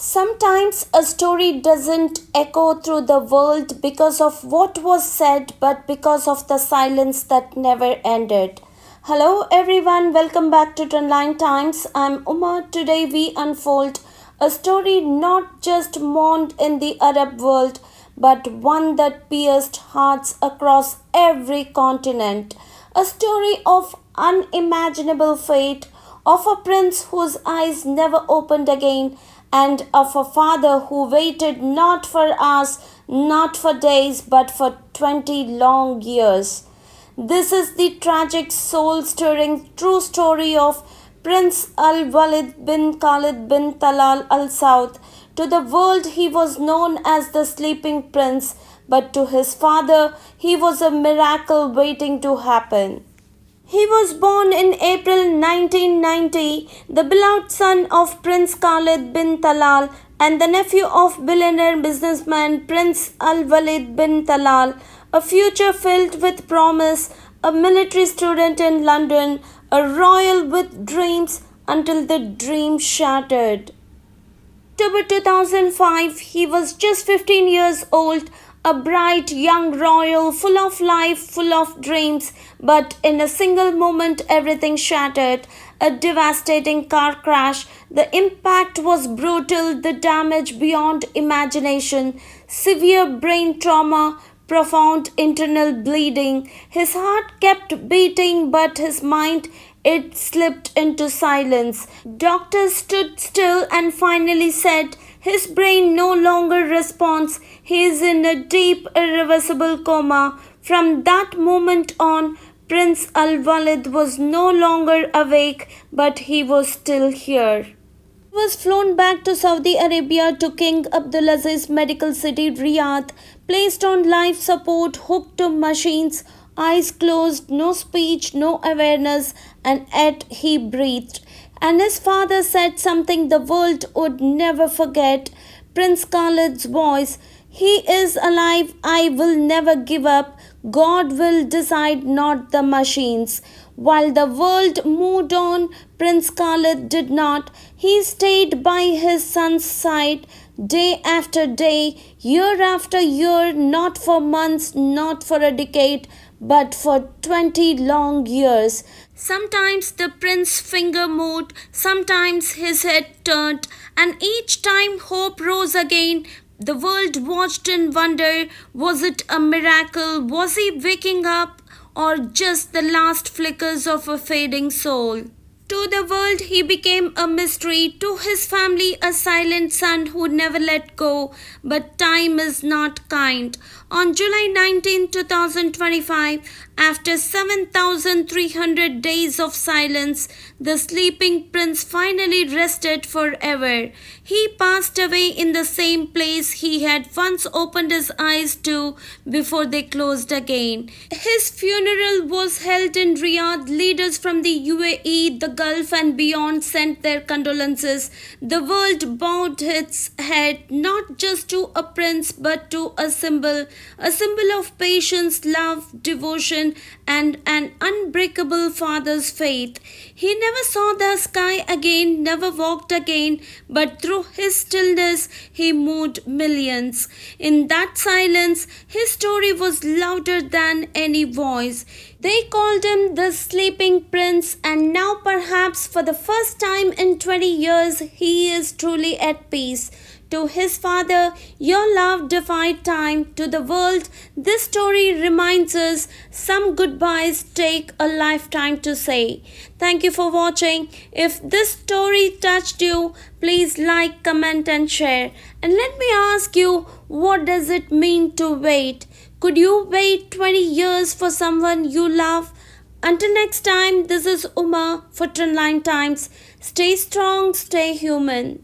Sometimes a story doesn't echo through the world because of what was said, but because of the silence that never ended. Hello, everyone. Welcome back to Trendline Times. I'm Uma. Today, we unfold a story not just mourned in the Arab world, but one that pierced hearts across every continent. A story of unimaginable fate, of a prince whose eyes never opened again, and of a father who waited not for hours, not for days, but for 20 long years. This is the tragic, soul stirring, true story of Prince Al-Waleed bin Khalid bin Talal Al Saud. To the world, he was known as the sleeping prince, but to his father, he was a miracle waiting to happen. He was born in April 1990, the beloved son of Prince Khalid bin Talal and the nephew of billionaire businessman Prince Al-Waleed bin Talal, a future filled with promise, a military student in London, a royal with dreams until the dream shattered. October 2005, he was just 15 years old, a bright young royal, full of life, full of dreams, but in a single moment everything shattered. A devastating car crash. The impact was brutal, the damage beyond imagination, severe brain trauma, profound internal bleeding. His heart kept beating, but his mind, it slipped into silence. Doctors stood still and finally said, his brain no longer responds. He is in a deep, irreversible coma. From that moment on, Prince Al-Waleed was no longer awake, but he was still here. He was flown back to Saudi Arabia to King Abdulaziz's medical city Riyadh, placed on life support, hooked to machines, eyes closed, no speech, no awareness, and yet he breathed. And his father said something the world would never forget. Prince Khalid's voice, he is alive, I will never give up. God will decide, not the machines. While the world moved on, Prince Khalid did not. He stayed by his son's side day after day, year after year, not for months, not for a decade, but for 20 long years. Sometimes the prince's finger moved, sometimes his head turned, and each time hope rose again. The world watched in wonder. Was it a miracle? Was he waking up? Or just the last flickers of a fading soul? To the world, he became a mystery. To his family, a silent son who never let go. But time is not kind. On July 19, 2025, after 7,300 days of silence, the sleeping prince finally rested forever. He passed away in the same place he had once opened his eyes to before they closed again. His funeral was held in Riyadh. Leaders from the UAE, the Gulf, and beyond sent their condolences. The world bowed its head not just to a prince but to a symbol of patience, love, devotion, and an unbreakable father's faith. He never saw the sky again, never walked again, but through his stillness he moved millions. In that silence, his story was louder than any voice. They called him the sleeping prince, and now perhaps for the first time in 20 years, he is truly at peace. To his father, your love defied time. To the world, this story reminds us some goodbyes take a lifetime to say. Thank you for watching. If this story touched you, please like, comment, and share. And let me ask you, what does it mean to wait? Could you wait 20 years for someone you love? Until next time, this is Uma for Trendline Times. Stay strong, stay human.